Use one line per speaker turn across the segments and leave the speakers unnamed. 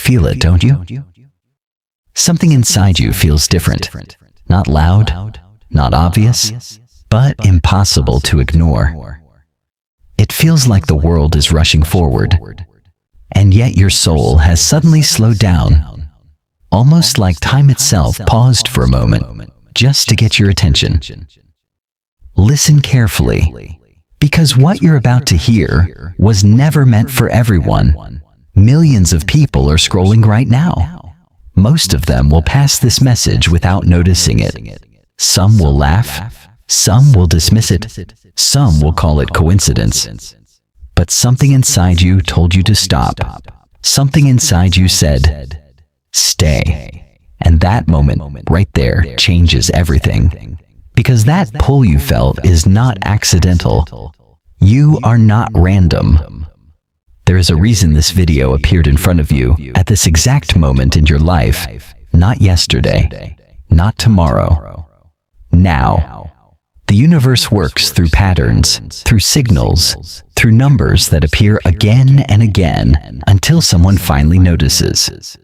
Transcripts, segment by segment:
feel it, don't you? Something inside you feels different. Not loud, not obvious, but impossible to ignore. It feels like the world is rushing forward, and yet your soul has suddenly slowed down, almost like time itself paused for a moment, just to get your attention. Listen carefully, because what you're about to hear was never meant for everyone. Millions of people are scrolling right now. Most of them will pass this message without noticing it. Some will laugh, some will dismiss it, some will call it coincidence. But something inside you told you to stop. Something inside you said, stay. And that moment right there changes everything. Because that pull you felt is not accidental. You are not random. There is a reason this video appeared in front of you at this exact moment in your life, not yesterday, not tomorrow, now. The universe works through patterns, through signals, through numbers that appear again and again until someone finally notices.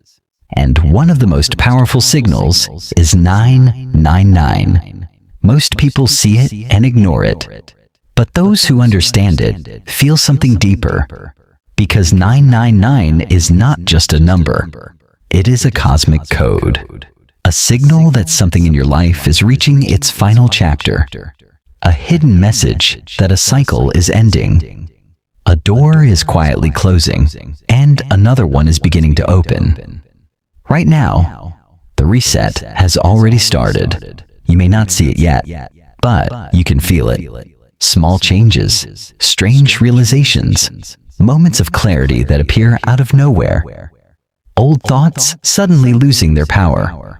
And one of the most powerful signals is 999. Most people see it and ignore it. But those who understand it feel something deeper. Because 999 is not just a number. It is a cosmic code. A signal that something in your life is reaching its final chapter. A hidden message that a cycle is ending. A door is quietly closing, and another one is beginning to open. Right now, the reset has already started. You may not see it yet, but you can feel it. Small changes, strange realizations, moments of clarity that appear out of nowhere. Old thoughts suddenly losing their power.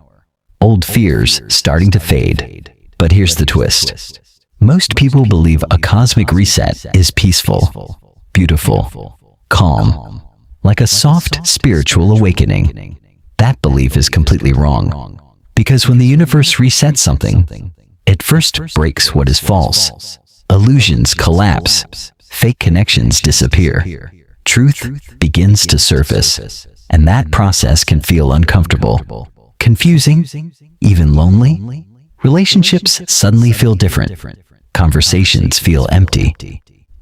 Old fears starting to fade. But here's the twist. Most people believe a cosmic reset is peaceful, beautiful, calm, like a soft spiritual awakening. That belief is completely wrong. Because when the universe resets something, it first breaks what is false. Illusions collapse. Fake connections disappear. Truth begins to surface. And that process can feel uncomfortable, confusing, even lonely. Relationships suddenly feel different. Conversations feel empty.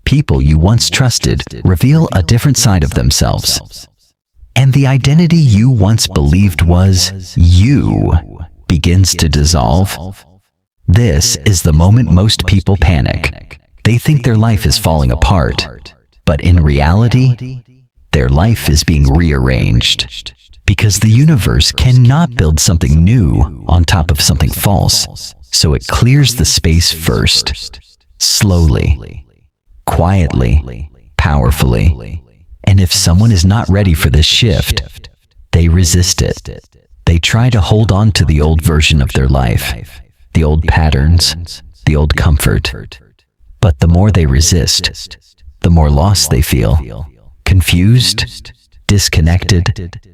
People you once trusted reveal a different side of themselves. And the identity you once believed was you begins to dissolve. This is the moment most people panic. They think their life is falling apart, but in reality, their life is being rearranged. Because the universe cannot build something new on top of something false, so it clears the space first, slowly, quietly, powerfully. And if someone is not ready for this shift, they resist it. They try to hold on to the old version of their life, the old patterns, the old comfort. But the more they resist, the more lost they feel, confused, disconnected,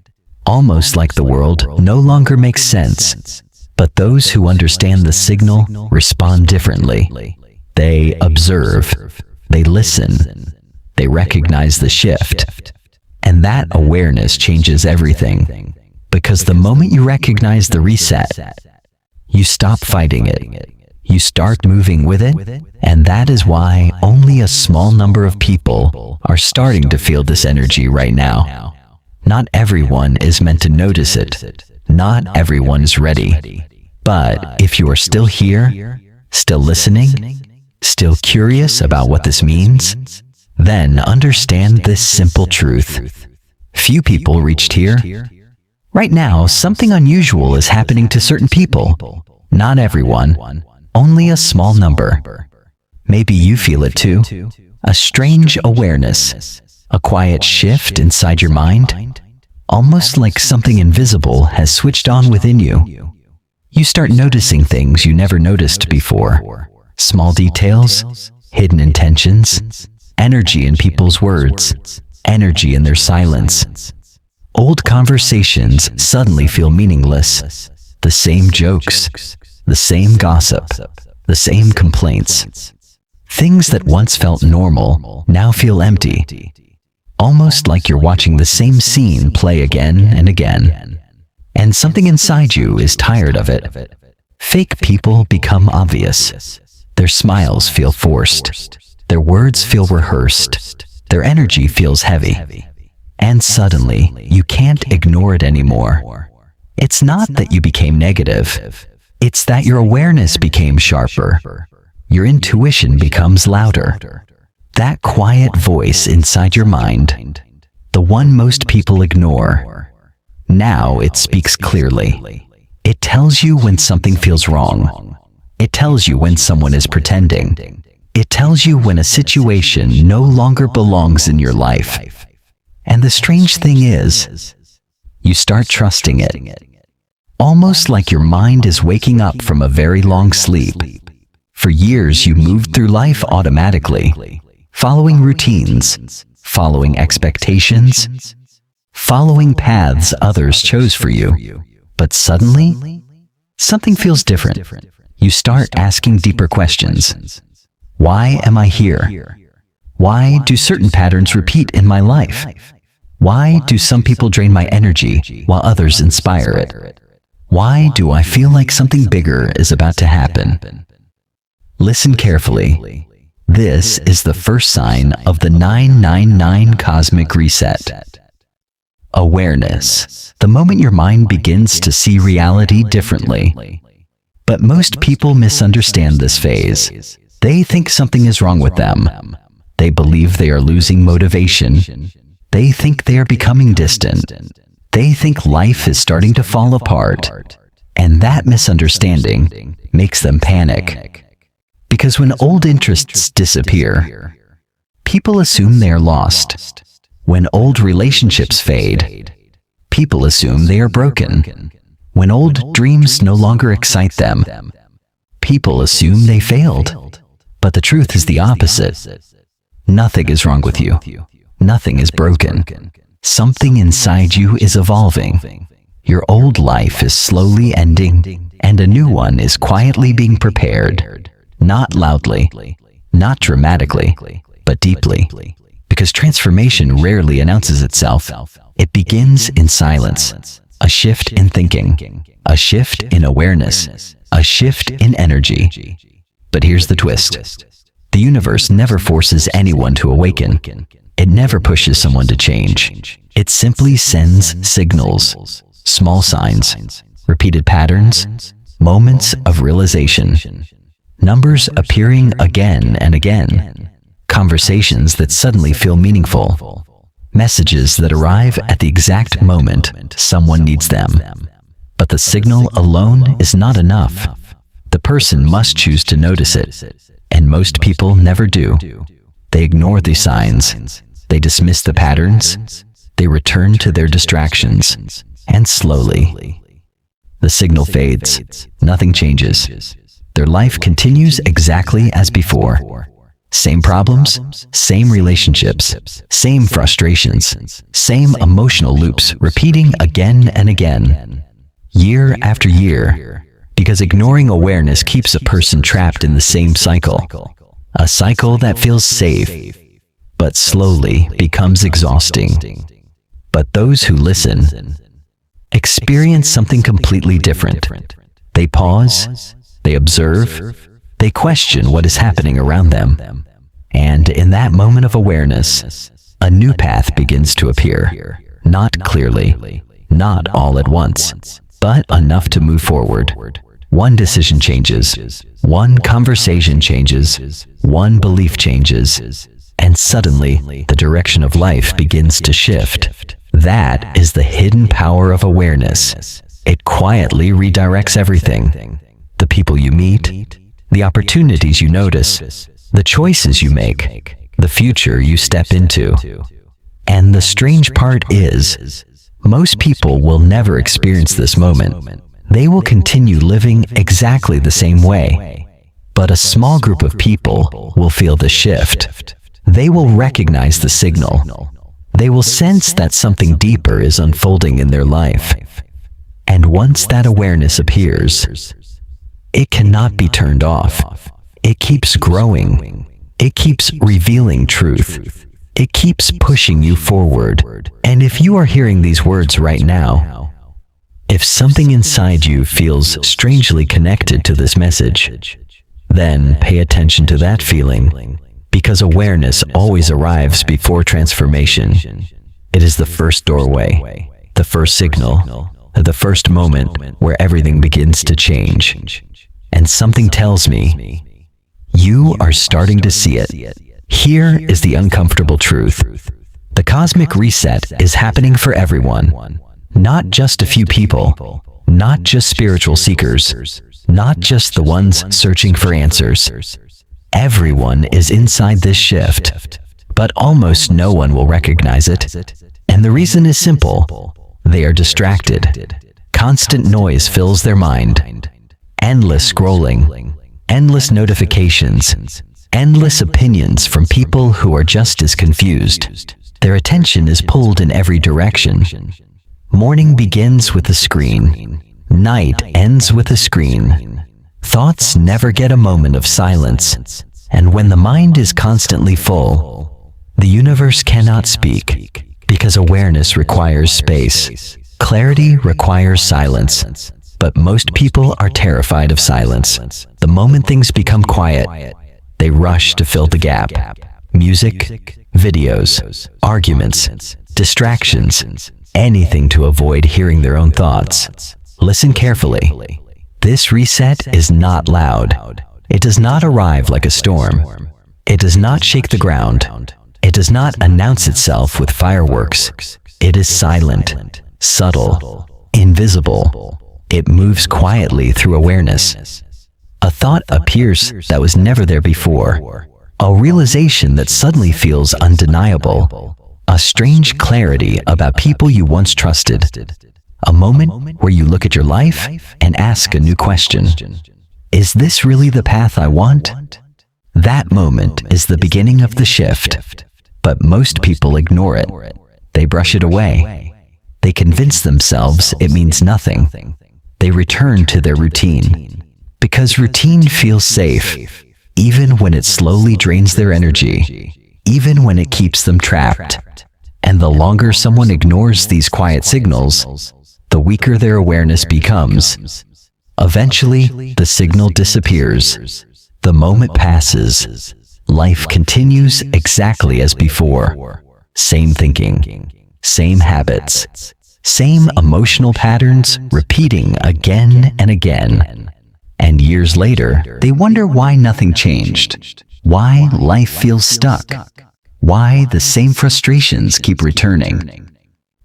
almost like the world no longer makes sense. But those who understand the signal respond differently. They observe, they listen, they recognize the shift. And that awareness changes everything. Because the moment you recognize the reset, you stop fighting it. You start moving with it, and that is why only a small number of people are starting to feel this energy right now. Not everyone is meant to notice it. Not everyone is ready. But if you are still here, still listening, still curious about what this means, then understand this simple truth. Few people reached here. Right now, something unusual is happening to certain people. Not everyone. Only a small number. Maybe you feel it too. A strange awareness. A quiet shift inside your mind. Almost like something invisible has switched on within you. You start noticing things you never noticed before. Small details, hidden intentions, energy in people's words, energy in their silence. Old conversations suddenly feel meaningless. The same jokes, the same gossip, the same complaints. Things that once felt normal now feel empty. almost like you're watching the same scene play again and again. And something inside you is tired of it. Fake people become obvious. Their smiles feel forced. Their words feel rehearsed. Their energy feels heavy. And suddenly, you can't ignore it anymore. It's not that you became negative. It's that your awareness became sharper. Your intuition becomes louder. That quiet voice inside your mind, the one most people ignore, now it speaks clearly. It tells you when something feels wrong. It tells you when someone is pretending. It tells you when a situation no longer belongs in your life. And the strange thing is, you start trusting it. Almost like your mind is waking up from a very long sleep. For years you moved through life automatically, following routines, following expectations, following paths others chose for you. But suddenly, something feels different. You start asking deeper questions. Why am I here? Why do certain patterns repeat in my life? Why do some people drain my energy while others inspire it? Why do I feel like something bigger is about to happen? Listen carefully. This is the first sign of the 999 cosmic reset. Awareness. The moment your mind begins to see reality differently. But most people misunderstand this phase. They think something is wrong with them. They believe they are losing motivation. They think they are becoming distant. They think life is starting to fall apart. And that misunderstanding makes them panic. Because when old interests disappear, people assume they are lost. When old relationships fade, people assume they are broken. When old dreams no longer excite them, people assume they failed. But the truth is the opposite. Nothing is wrong with you. Nothing is broken. Something inside you is evolving. Your old life is slowly ending, and a new one is quietly being prepared. Not loudly, not dramatically, but deeply. Because transformation rarely announces itself. It begins in silence. A shift in thinking, a shift in awareness, a shift in energy. But here's the twist. The universe never forces anyone to awaken. It never pushes someone to change. It simply sends signals, small signs, repeated patterns, moments of realization, numbers appearing again and again, conversations that suddenly feel meaningful, messages that arrive at the exact moment someone needs them. But the signal alone is not enough. The person must choose to notice it, and most people never do. They ignore the signs. They dismiss the patterns. They return to their distractions. And slowly, the signal fades. Nothing changes. Their life continues exactly as before. Same problems, same relationships, same frustrations, same emotional loops repeating again and again, year after year, because ignoring awareness keeps a person trapped in the same cycle, a cycle that feels safe, but slowly becomes exhausting. But those who listen experience something completely different. They pause, they observe, they question what is happening around them. And in that moment of awareness, a new path begins to appear. Not clearly, not all at once, but enough to move forward. One decision changes, one conversation changes, one belief changes, and suddenly the direction of life begins to shift. That is the hidden power of awareness. It quietly redirects everything. The people you meet, the opportunities you notice, the choices you make, the future you step into. And the strange part is, most people will never experience this moment. They will continue living exactly the same way. But a small group of people will feel the shift. They will recognize the signal. They will sense that something deeper is unfolding in their life. And once that awareness appears, it cannot be turned off. It keeps growing. It keeps revealing truth. It keeps pushing you forward. And if you are hearing these words right now, if something inside you feels strangely connected to this message, then pay attention to that feeling, because awareness always arrives before transformation. It is the first doorway, the first signal, the first moment where everything begins to change. And something tells me, you are starting to see it. Here is the uncomfortable truth. The cosmic reset is happening for everyone, not just a few people, not just spiritual seekers, not just the ones searching for answers. Everyone is inside this shift, but almost no one will recognize it. And the reason is simple. They are distracted. Constant noise fills their mind. Endless scrolling, endless notifications, endless opinions from people who are just as confused. Their attention is pulled in every direction. Morning begins with a screen. Night ends with a screen. Thoughts never get a moment of silence. And when the mind is constantly full, the universe cannot speak, because awareness requires space. Clarity requires silence. But most people are terrified of silence. The moment things become quiet, they rush to fill the gap. Music, videos, arguments, distractions, anything to avoid hearing their own thoughts. Listen carefully. This reset is not loud. It does not arrive like a storm. It does not shake the ground. It does not announce itself with fireworks. It is silent, subtle, invisible. It moves quietly through awareness. A thought appears that was never there before. A realization that suddenly feels undeniable. A strange clarity about people you once trusted. A moment where you look at your life and ask a new question. Is this really the path I want? That moment is the beginning of the shift. But most people ignore it. They brush it away. They convince themselves it means nothing. They return to their routine. Because routine feels safe, even when it slowly drains their energy, even when it keeps them trapped. And the longer someone ignores these quiet signals, the weaker their awareness becomes. Eventually, the signal disappears. The moment passes. Life continues exactly as before. Same thinking, same habits, same emotional patterns repeating again and again. And years later, they wonder why nothing changed, why life feels stuck, why the same frustrations keep returning.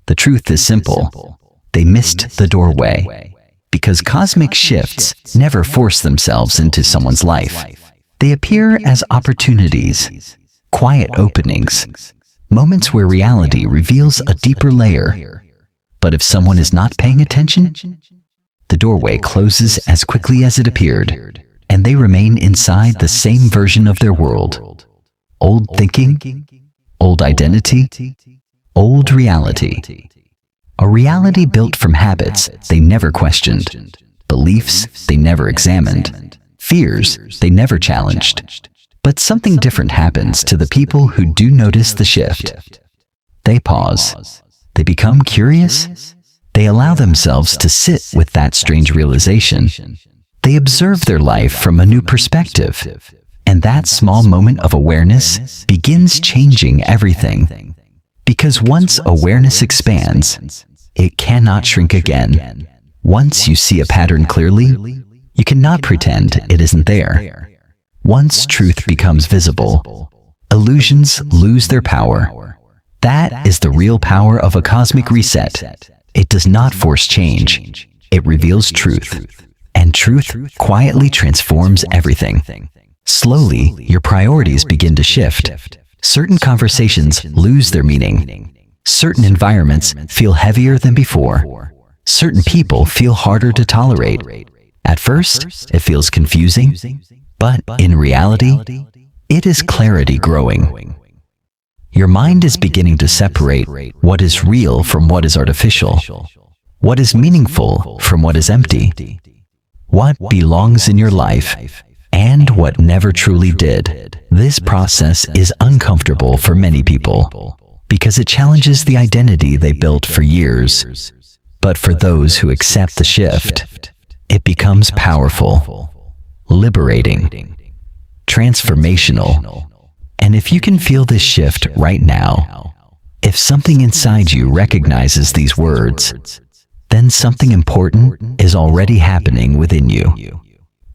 The truth is simple. They missed the doorway. Because cosmic shifts never force themselves into someone's life. They appear as opportunities, quiet openings, moments where reality reveals a deeper layer. But if someone is not paying attention, the doorway closes as quickly as it appeared, and they remain inside the same version of their world. Old thinking, old identity, old reality. A reality built from habits they never questioned, beliefs they never examined, fears they never challenged. But something different happens to the people who do notice the shift. They pause. They become curious. They allow themselves to sit with that strange realization. They observe their life from a new perspective. And that small moment of awareness begins changing everything. Because once awareness expands, it cannot shrink again. Once you see a pattern clearly, you cannot pretend it isn't there. Once truth becomes visible, illusions lose their power. That is the real power of a cosmic reset. It does not force change. It reveals truth. And truth quietly transforms everything. Slowly, your priorities begin to shift. Certain conversations lose their meaning. Certain environments feel heavier than before. Certain people feel harder to tolerate. At first, it feels confusing, but in reality, it is clarity growing. Your mind is beginning to separate what is real from what is artificial, what is meaningful from what is empty, what belongs in your life, and what never truly did. This process is uncomfortable for many people because it challenges the identity they built for years. But for those who accept the shift, it becomes powerful, liberating, transformational. And if you can feel this shift right now, if something inside you recognizes these words, then something important is already happening within you.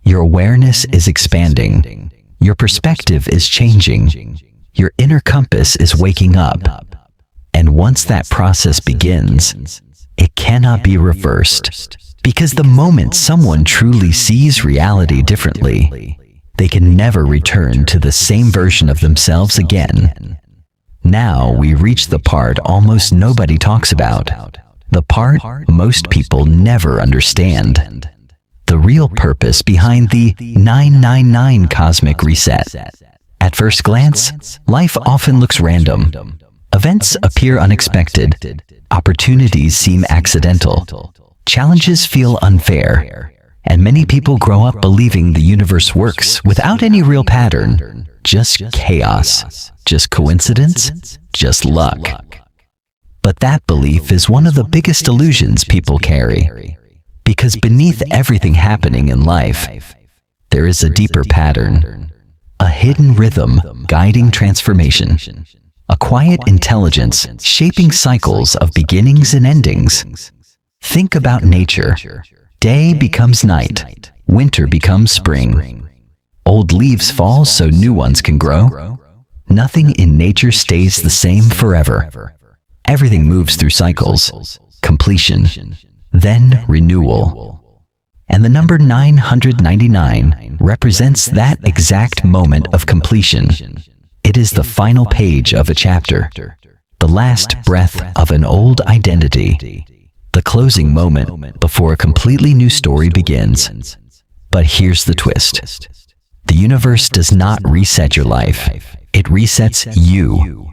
Your awareness is expanding. Your perspective is changing. Your inner compass is waking up. And once that process begins, it cannot be reversed. Because the moment someone truly sees reality differently, they can never return to the same version of themselves again. Now we reach the part almost nobody talks about, the part most people never understand. The real purpose behind the 999 cosmic reset. At first glance, life often looks random. Events appear unexpected. Opportunities seem accidental. Challenges feel unfair. And many people grow up believing the universe works without any real pattern. Just chaos. Just coincidence. Just luck. But that belief is one of the biggest illusions people carry. Because beneath everything happening in life, there is a deeper pattern, a hidden rhythm guiding transformation, a quiet intelligence shaping cycles of beginnings and endings. Think about nature. Day becomes night, winter becomes spring. Old leaves fall so new ones can grow. Nothing in nature stays the same forever. Everything moves through cycles, completion, then renewal. And the number 999 represents that exact moment of completion. It is the final page of a chapter, the last breath of an old identity, the closing moment before a completely new story begins. But here's the twist. The universe does not reset your life. It resets you.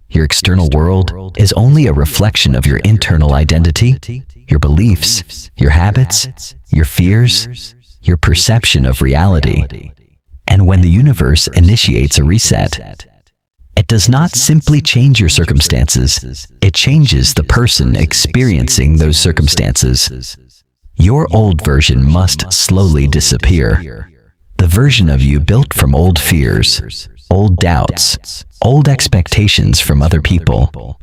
Your external world is only a reflection of your internal identity, your beliefs, your habits, your fears, your perception of reality. And when the universe initiates a reset, it does not simply change your circumstances, it changes the person experiencing those circumstances. Your old version must slowly disappear. The version of you built from old fears, old doubts, old expectations from other people,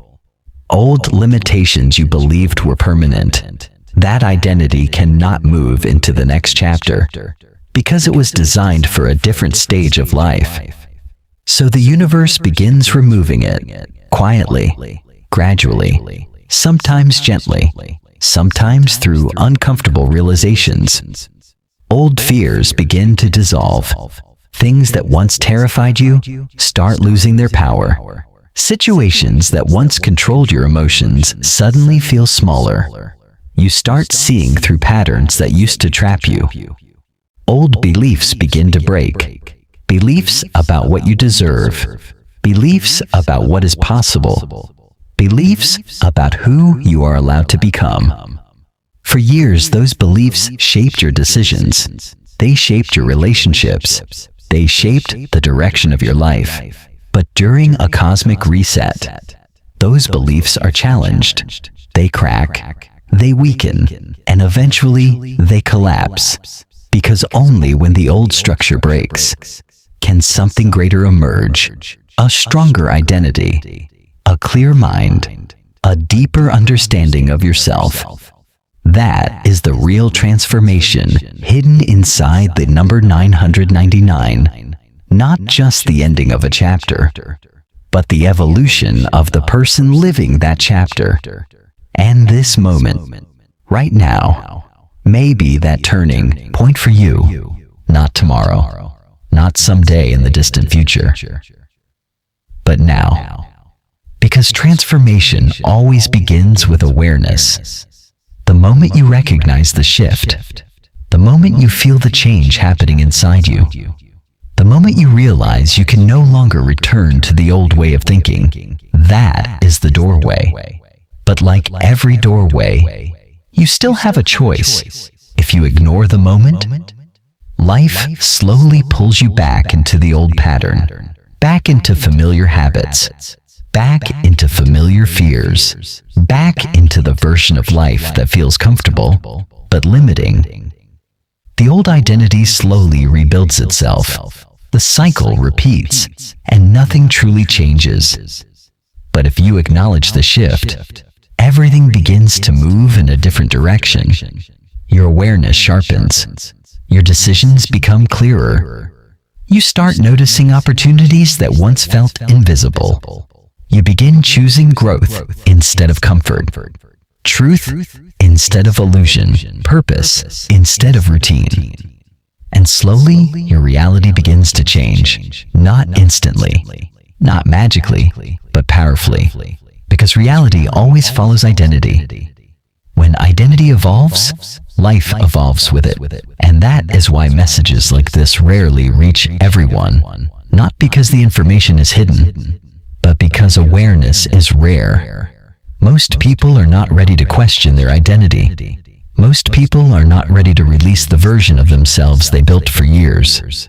old limitations you believed were permanent. That identity cannot move into the next chapter because it was designed for a different stage of life. So the universe begins removing it, quietly, gradually, sometimes gently, sometimes through uncomfortable realizations. Old fears begin to dissolve. Things that once terrified you start losing their power. Situations that once controlled your emotions suddenly feel smaller. You start seeing through patterns that used to trap you. Old beliefs begin to break. Beliefs about what you deserve. Beliefs about what is possible. Beliefs about who you are allowed to become. For years, those beliefs shaped your decisions. They shaped your relationships. They shaped the direction of your life. But during a cosmic reset, those beliefs are challenged. They crack, they weaken, and eventually they collapse. Because only when the old structure breaks can something greater emerge, a stronger identity, a clear mind, a deeper understanding of yourself. That is the real transformation hidden inside the number 999. Not just the ending of a chapter, but the evolution of the person living that chapter. And this moment, right now, may be that turning point for you. Not tomorrow, not someday in the distant future, but now. Because transformation always begins with awareness. The moment you recognize the shift, the moment you feel the change happening inside you, the moment you realize you can no longer return to the old way of thinking, that is the doorway. But like every doorway, you still have a choice. If you ignore the moment, life slowly pulls you back into the old pattern. back into familiar habits, back into familiar fears, back into the version of life that feels comfortable, but limiting. The old identity slowly rebuilds itself. The cycle repeats, and nothing truly changes. But if you acknowledge the shift, everything begins to move in a different direction. Your awareness sharpens. Your decisions become clearer. You start noticing opportunities that once felt invisible. You begin choosing growth instead of comfort, truth instead of illusion, purpose instead of routine. And slowly, your reality begins to change, not instantly, not magically, but powerfully, because reality always follows identity. When identity evolves, life evolves with it. And that is why messages like this rarely reach everyone, not because the information is hidden, but because awareness is rare. Most people are not ready to question their identity. Most people are not ready to release the version of themselves they built for years.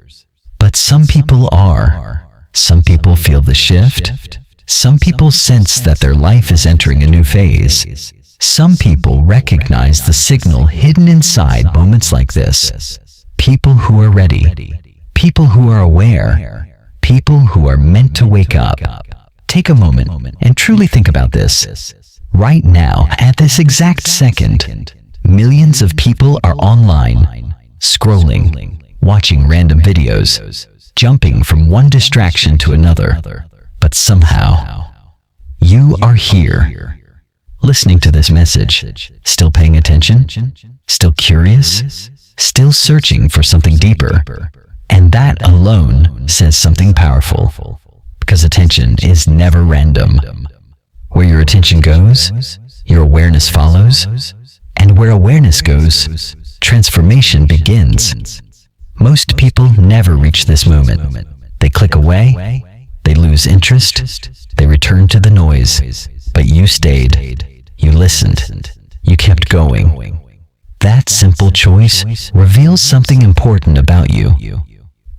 But some people are. Some people feel the shift. Some people sense that their life is entering a new phase. Some people recognize the signal hidden inside moments like this. People who are ready. People who are aware. People who are meant to wake up. Take a moment and truly think about this. Right now, at this exact second, millions of people are online, scrolling, watching random videos, jumping from one distraction to another. But somehow, you are here, listening to this message, still paying attention, still curious, still searching for something deeper. And that alone says something powerful, because attention is never random. Where your attention goes, your awareness follows, and where awareness goes, transformation begins. Most people never reach this moment. They click away, they lose interest, they return to the noise. But you stayed, you listened, you kept going. That simple choice reveals something important about you.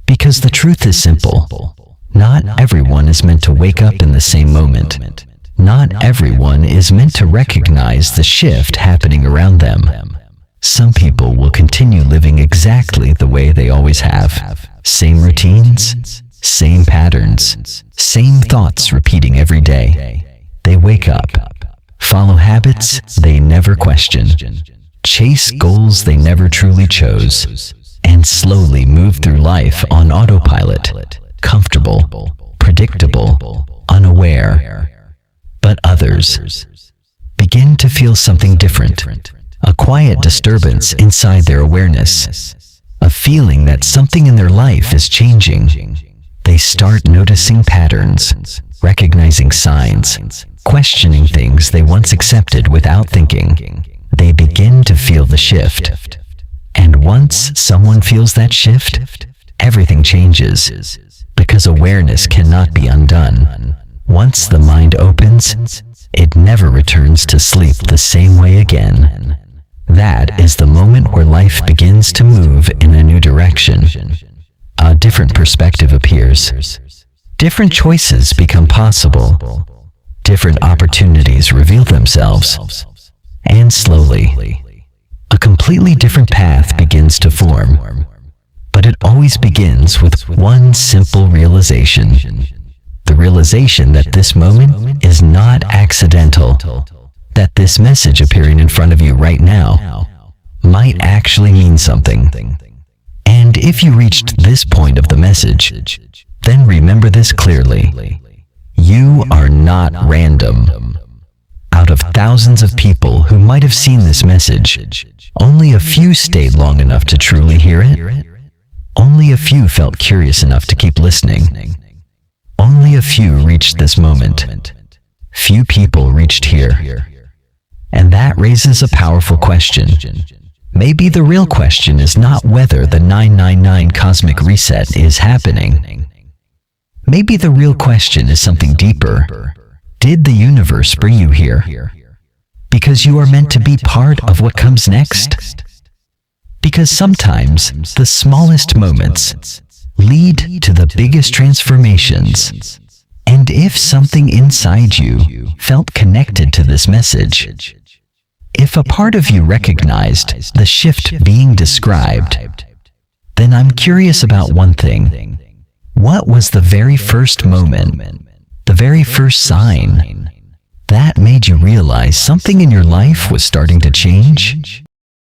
Because the truth is simple. Not everyone is meant to wake up in the same moment. Not everyone is meant to recognize the shift happening around them. Some people will continue living exactly the way they always have. Same routines, same patterns, same thoughts repeating every day. They wake up, follow habits they never question, chase goals they never truly chose, and slowly move through life on autopilot, comfortable, predictable, unaware. But others begin to feel something different, a quiet disturbance inside their awareness, a feeling that something in their life is changing. They start noticing patterns, recognizing signs, questioning things they once accepted without thinking. They begin to feel the shift. And once someone feels that shift, everything changes, because awareness cannot be undone. Once the mind opens, it never returns to sleep the same way again. That is the moment where life begins to move in a new direction. A different perspective appears. Different choices become possible. Different opportunities reveal themselves. And slowly, a completely different path begins to form. But it always begins with one simple realization. The realization that this moment is not accidental, that this message appearing in front of you right now might actually mean something. And if you reached this point of the message, then remember this clearly. You are not random. Out of thousands of people who might have seen this message, only a few stayed long enough to truly hear it. Only a few felt curious enough to keep listening. Only a few reached this moment. Few people reached here. And that raises a powerful question. Maybe the real question is not whether the 999 cosmic reset is happening. Maybe the real question is something deeper. Did the universe bring you here because you are meant to be part of what comes next? Because sometimes the smallest moments, lead to the biggest transformations. And if something inside you felt connected to this message, if a part of you recognized the shift being described, then I'm curious about one thing. What was the very first moment, the very first sign that made you realize something in your life was starting to change?